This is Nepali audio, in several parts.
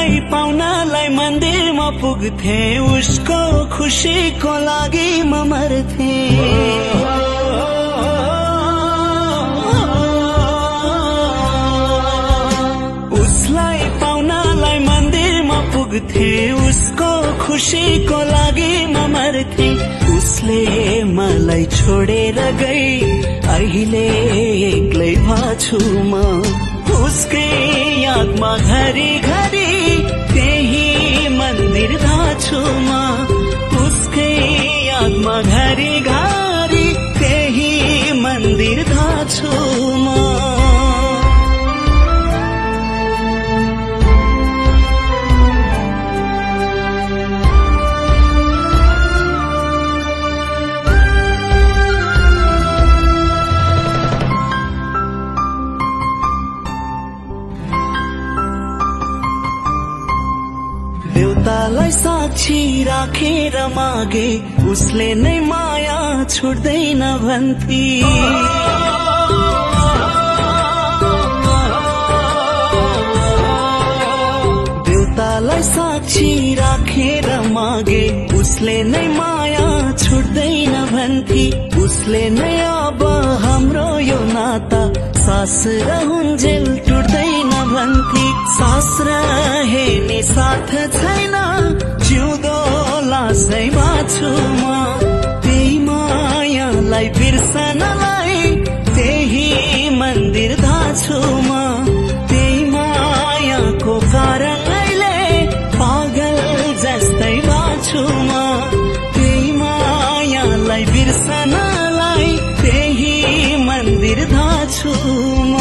उसलाई पाउनलाई मन्दिरमा पुग्थे, उसको खुसीको लागि म मर्थे। उसलाई पाउनलाई मन्दिरमा पुग्थे, उसको खुसीको लागि म मर्थे। उसले मलाई छोडेर गई, अहिले एक्लै भाछु म। उसकै यादमा घरी घरी त्यही मन्दिर धाछु म। उसकै यादमा घरी घरी त्यही मन्दिर धाछु म। देउतालाई साक्षी राखेर मागे, उसले नै माया छुट्दैन भन्थे। देउतालाई साक्षी राखेर मागे, उसले नै माया छुट्दैन भन्थे। उसले नै अब हाम्रो यो नाता सास रहन्जेल टुट्दैन भन्थे। सास रहे नि साथ छैन, जिउँदो लासै बाछु म। त्यही मायालाई बिर्सनलाई त्यही मन्दिर धाछु म। त्यही मायाको कारण अहिले पागल जस्तै बाछु म। त्यही मायालाई बिर्सनलाई त्यही मन्दिर धाछु म।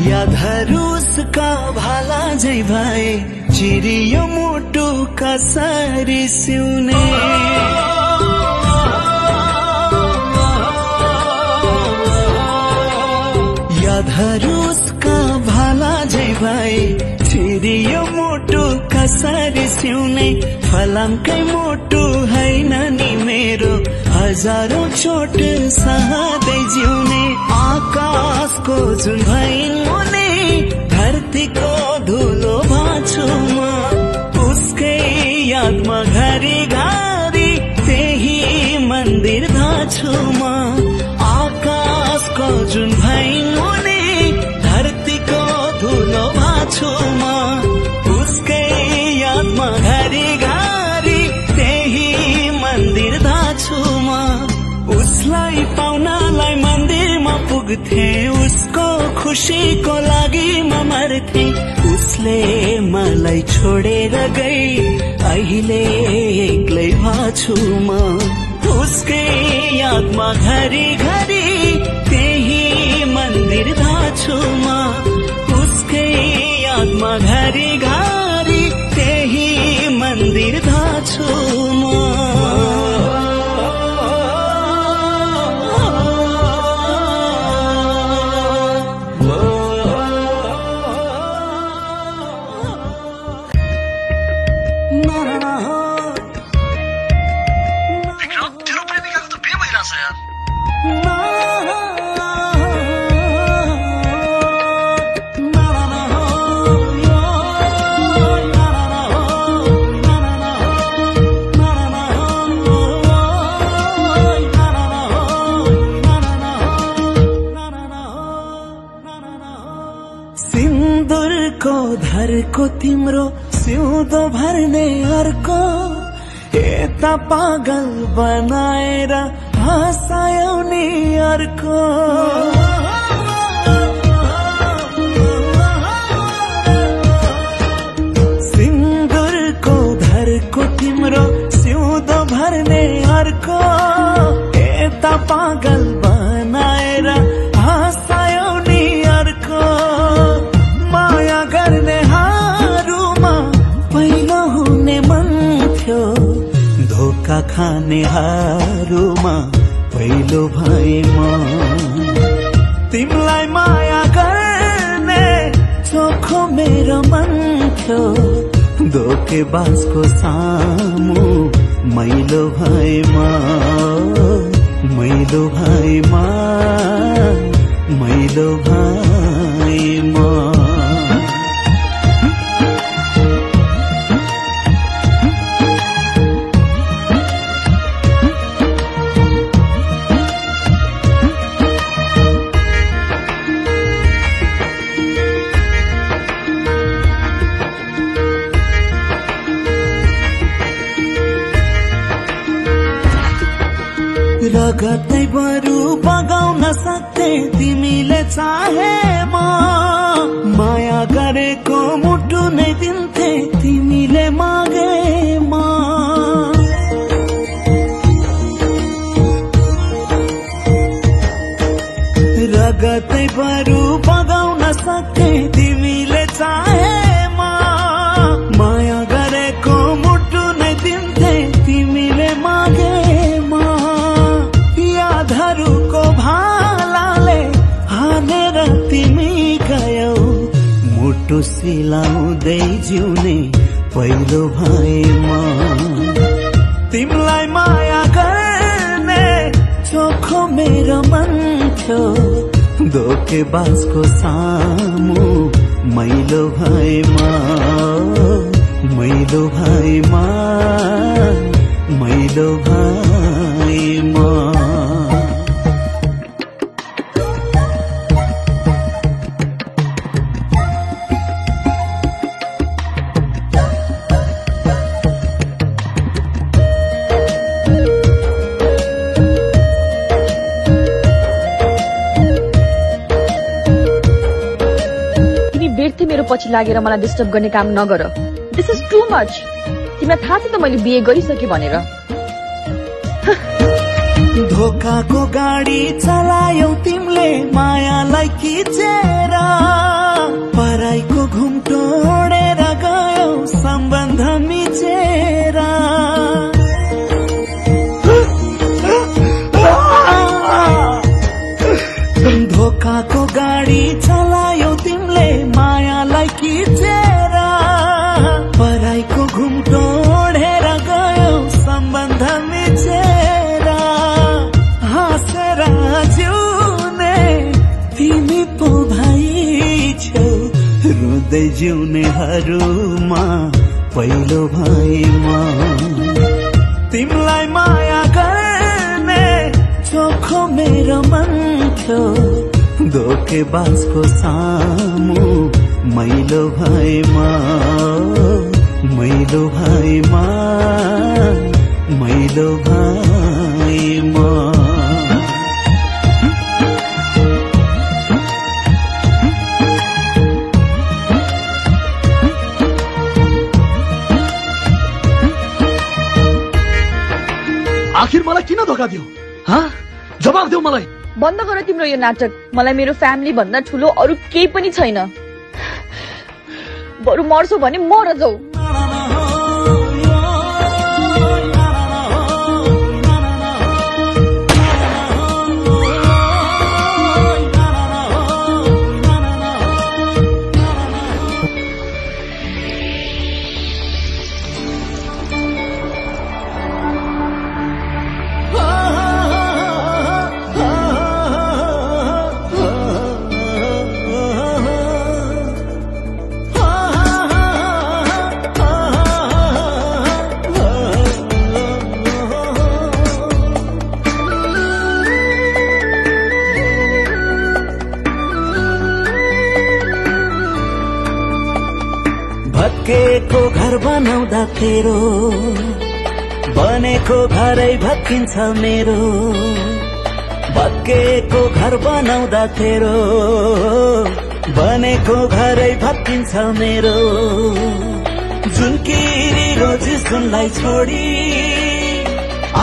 यादहरू उसका भाला झै भए, चिरियो मुटु कसरी सिउने। यादहरू उसका भाला झै भए, चिरियो मुटु कसरी सिउने। फलामकै मुटु हैन नि मेरो, हजारौं चोट सहदै जिउने। आकाशको जुन भइन् मुनि, धरतीको धुलो भाछु म। उसकै यादमा घरी घरी त्यही मन्दिर धाछु म। आकाशको जुन भइन् मुनि, धरतीको धुलो भाछु म। उसकै यादमा घरी घरी त्यही मन्दिर धाछु म। उसलाई पाउनलाई मन्दिरमा पुग्थे, उसको खुसीको लागि म मर्थे। उसले मलाई छोडेर गई, अहिले एक्लै भाछु म। उसकै यादमा घरी घरी त्यही मन्दिर धाछु म। उसकै यादमा घरी घरी त्यही मन्दिर धाछु म। सिन्दुरको धरको तिम्रो सिउँदो भर्ने अर्को, यता पागल बनाएर हँसायौ नि अर्को। सिन्दुरको धरको तिम्रो सिउँदो भर्ने अर्को, यता पागल बनाएर हँसायौ नि अर्को। माया गर्ने हारूमा पहिलो हुने मन थियो, धोका खानेहरूमा पहिलो भएमा तिमलाई माया गर्ने चोखो मेरो मन थियो धोकेबाजको सामु मैलो भएमा मैलो भएमा मैलो भएमा रगतै बरु बगाउन सक्थे तिमीले चाहेमा माया गरेको मुटु नै दिन्थे तिमीले मागेमा रगतै बरु बगाउन सक्थे तिमीले चाहेमा माया गरेको मुटु नै दिन्थे तिमीले मागेमा यादहरूको भालाले हानेर तिमी गयौ मुटु सिलाउँदै जिउने पहिलो भएमा तिमीलाई माया गर्ने चोखो मेरो मन थियो धोकेबाजको सामु मैलो भएमा मैलो भएमा मैलो भएमा मेरो पछि लागेर मलाई डिस्टर्ब गर्ने काम नगर दिस इज टु मच तिमीलाई थाहा छ त मैले बिहे गरिसके भनेर धोकाको गाडी चलायौ तिमीले मायालाई खिचेर पराइको घुम्टो ओडेर गयौ सम्बन्ध मिचेर धोकाको गाडी चलायौ तिमीले मायालाई खिचेर पराइको घुम्टो ओढेर गयौ सम्बन्ध मिचेर हाँसेर जिउने तिमी पो भाइ छौ रुँदै जिउनेहरूमा पहिलो भएमा तिमीलाई माया गर्ने चोखो मेरो मन थियो धोकेबाजको सामु मैलो भएमा मैलो भएमा मैलो भएमा आखिर मलाई किन धोका दियो जवाफ देऊ मलाई बन्द गर तिम्रो यो नाटक मलाई मेरो फ्यामिली भन्दा ठुलो अरु केही पनि छैन बरु मर्छौ भने मर जाऊ भत्केको घर बनाउँदा तेरो बनेको घरै भत्किन्छ मेरो भत्केको घर बनाउँदा तेरो बनेको घरै भत्किन्छ मेरो जुन किरी रोजी सुनलाई छोडी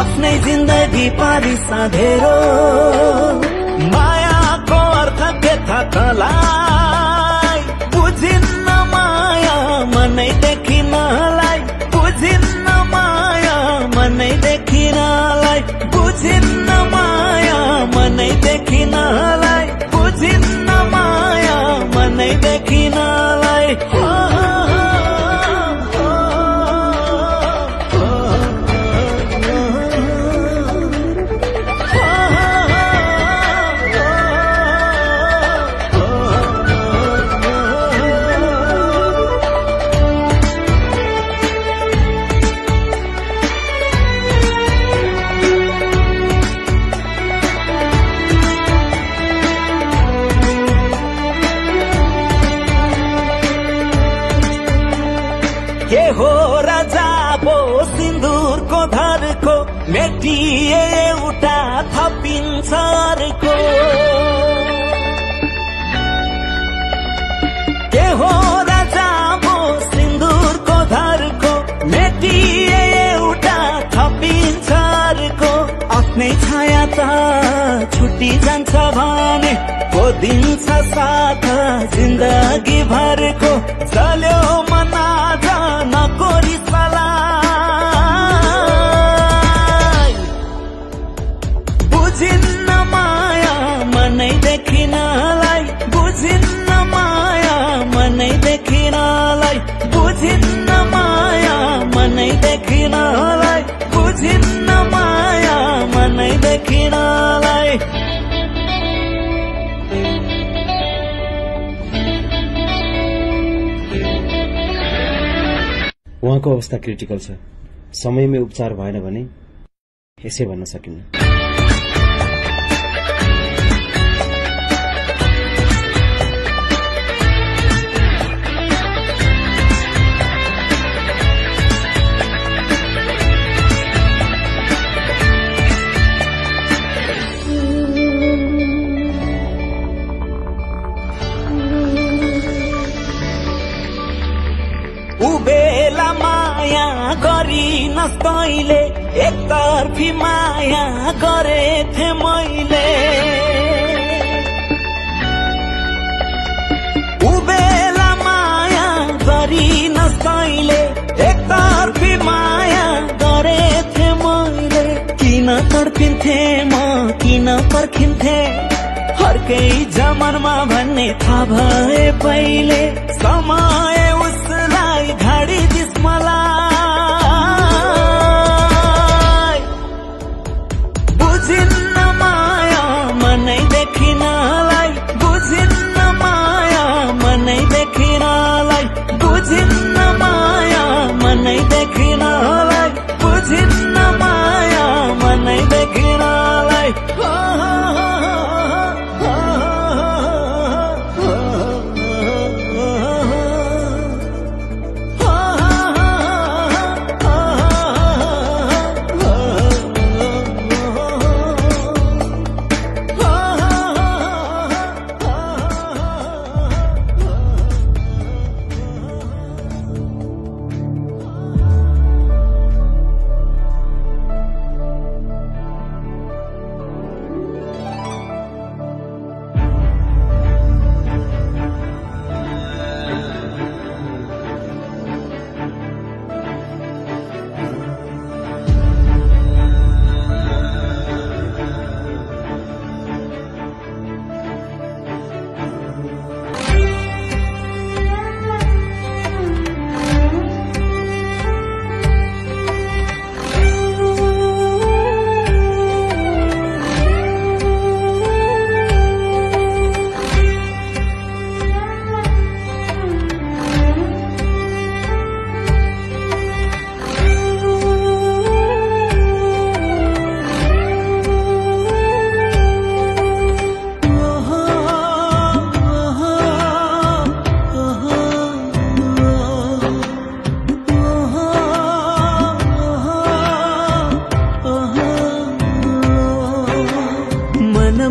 आफ्नै जिन्दगी पारी साधेरो मायाको अर्थ के थाहा तलाई बुझिन्न माया मनै देखिनलाई बुझिन्न माया मनै मेटिए एउटा थपिन्छ अर्को के हो र जाबो सिन्दुरको धरको मेटिए एउटा थपिन्छ अर्को आफ्नै छाया त छुट्टी जान्छ भने दिन्छ साथ जिन्दगी भरको चल्यो मना नकोरी सलाई बुझिन्न माया मनै देखिनलाई बुझिन्न माया मनै देखिनलाई बुझिन्न माया मनै देखिनलाई बुझिन्न माया मनै देखिनलाई उहाँको अवस्था क्रिटिकल छ समयमै उपचार भएन भने यसै भन्न सकिन्न उबेला माया गरिन तैले एकतर्फी माया गरेथे मैले उबेला माया गरिन तैले एकतर्फी माया गरेथे मैले किन तर्किन्थे म किन पर्खिन्थे अर्कै जमानमा भन्ने थाहा भए पहिले समय उसलाई घाडी दिस मलाई बुझिन्न माया मनै देखिनलाई बुझिन्न माया मनै देखिनलाई बुझिन्न माया मनै देखिनलाई बुझिन्न माया मनै देखिनलाई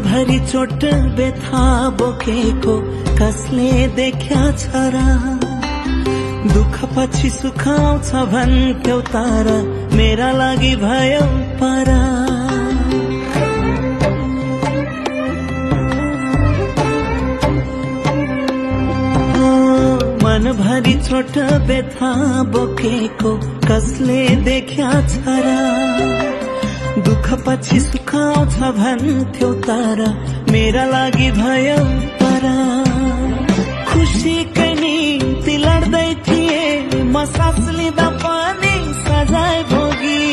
भरी चोट बेथा बोकेको कसले देख्या छ र दुःख पछि सुखाउँछ भन्थ्यौ तारा मेरा लागि भयो परा मन भरी चोट बेथा बोकेको कसले देख्या छ र दुःख पछि सुखाउँछ भन्थ्यौ तारा मेरा लागि भयो परा खुसीकै निम्ति लड्दै थिए म सास लिँदा पनि सजाय भोगी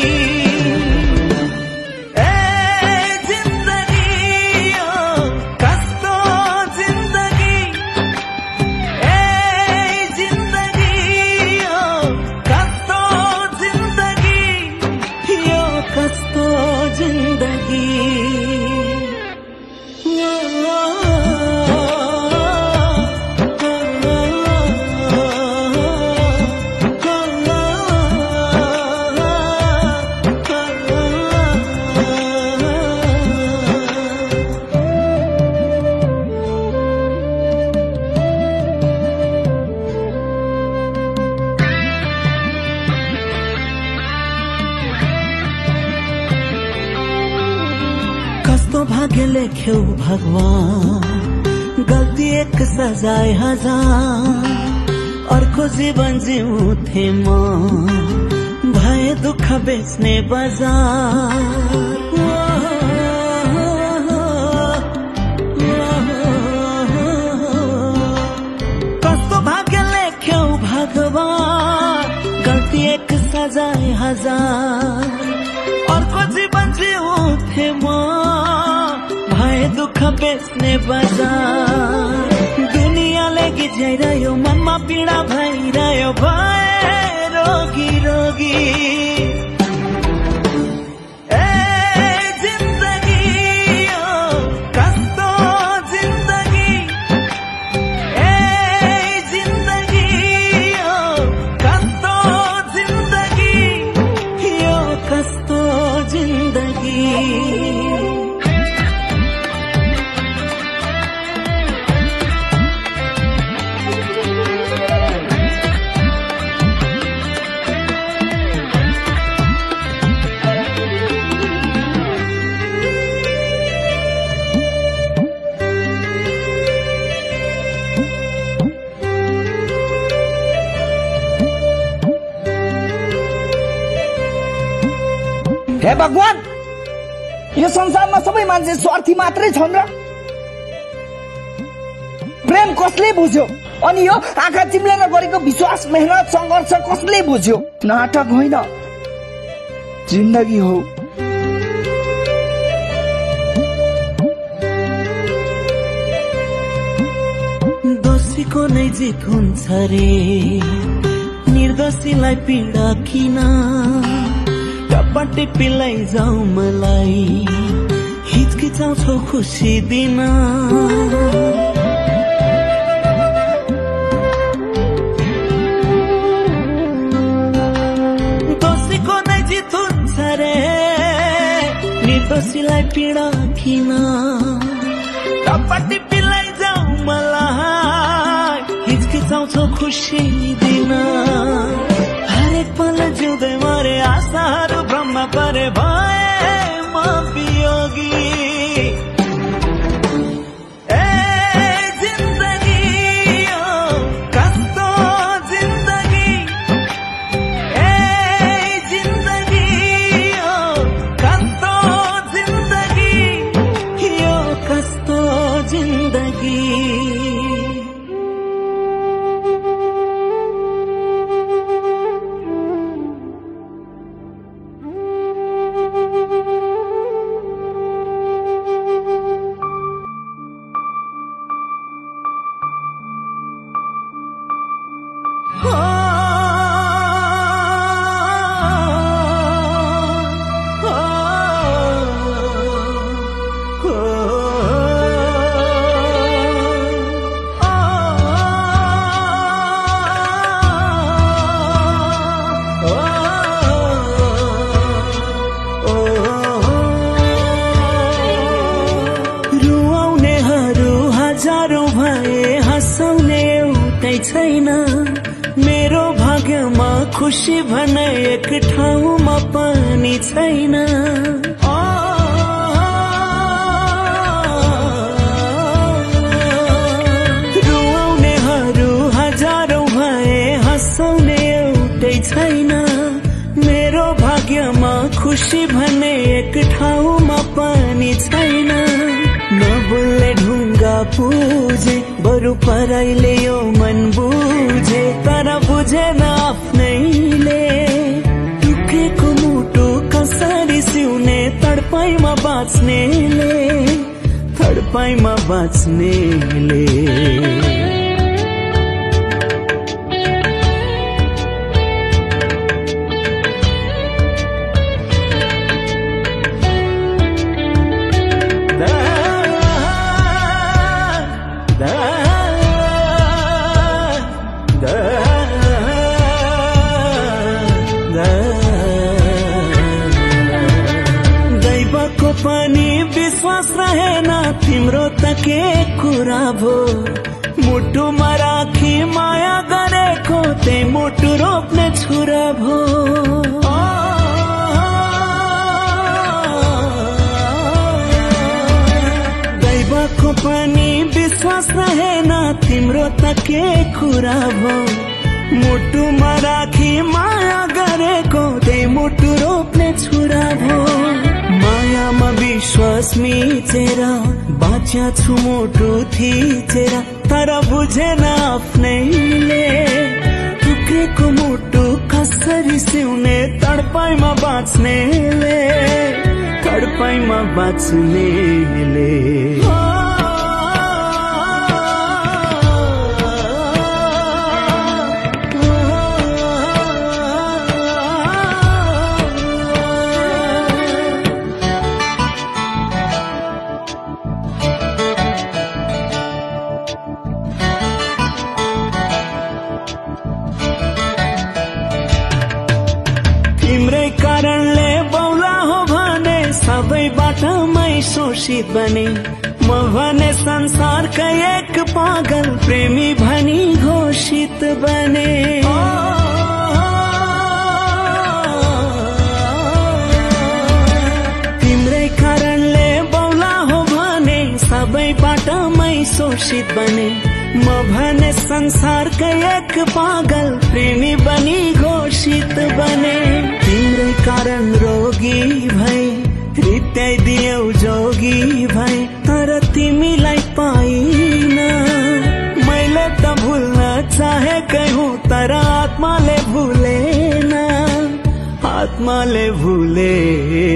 कस्तो भाग्य लेख्यौ भगवान गल्ती एक सजाय हजार अर्को जीवन जिउँथे म भए दुःख बेच्ने बजार कस्तो भाग्य लेख्यौ भगवान गल्ती एक सजाय हजार अर्को जीवन जिउँथे म भए दुःख बेच्ने बजार दुनियाँले गिज्याइरह्यो मनमा पीडा भइरह्यो भए रोगी रोगी हे भगवान यो संसारमा सबै मान्छे स्वार्थी मात्रै छन् र प्रेम कसले बुझ्यो अनि यो आँखा चिम्लेर गरेको विश्वास मेहनत संघर्ष कसले बुझ्यो नाटक होइन जिन्दगी हो दोषीको नै जित हुन्छ रे निर्दोषीलाई पीडा किन टपटी पिलाई जाऊ मलाई हिचकिचाउँछौ खुसी दिन दोषीको नै जित हुन्छ रे निर्दोषीलाई पीडा किन टपटी पिलाई जाऊ मलाई हिचकिचाउँछौ खुसी दिन हरेक पल जिउँदै मरे आशाहरू ब्रह्म परे भए म वियोगी छैन मेरो भाग्यमा खुसी भने एक ठाउँमा पनि छैन रुवाउनेहरू हजारौं भए हँसाउने एउटै छैन मेरो भाग्यमा खुसी भने एक ठाउँमा पनि छैन नबोल्ने ढुङ्गा पुजे बरु पराइले यो मन बुझे तर बुझेन आफ्नैले दुखेको मुटु कसरी सिउने तडपाइमा बाँच्नेले पनि विश्वास रहेन तिम्रो त के कुरा भो मुटुमा राखी माया गरेको त्यही मुटु रोप्ने छुरा भो विश्वास रहेन तिम्रो त के कुरा भो मुटुमा राखी माया गरेको त्यही मुटु रोप्ने छुरा भो मायामा विश्वास मिचेर बाँच्या छु मुटु थिचेर तर बुझेन आफ्नैले टुक्रेको मुटु कसरी सिउने तडपाइमा बाँच्नेले तडपाइमा बाँच्नेले तिम्रै कारणले बौला हो भने सबैबाट मै शोषित बने म भने संसारकै एक पागल प्रेमी भनी घोषित बने तिम्रै कारणले बौला हो भने सबैबाट मै शोषित बने म भने संसारकै एक पागल प्रेमी बनी घोषित बने तिम्रै कारण रोगी भई रित्याइदियौ जोगी भई तर तिमीलाई पाइन मैले त भुल्न चाहेकै हुँ तर आत्माले भुलेन आत्माले भुलेन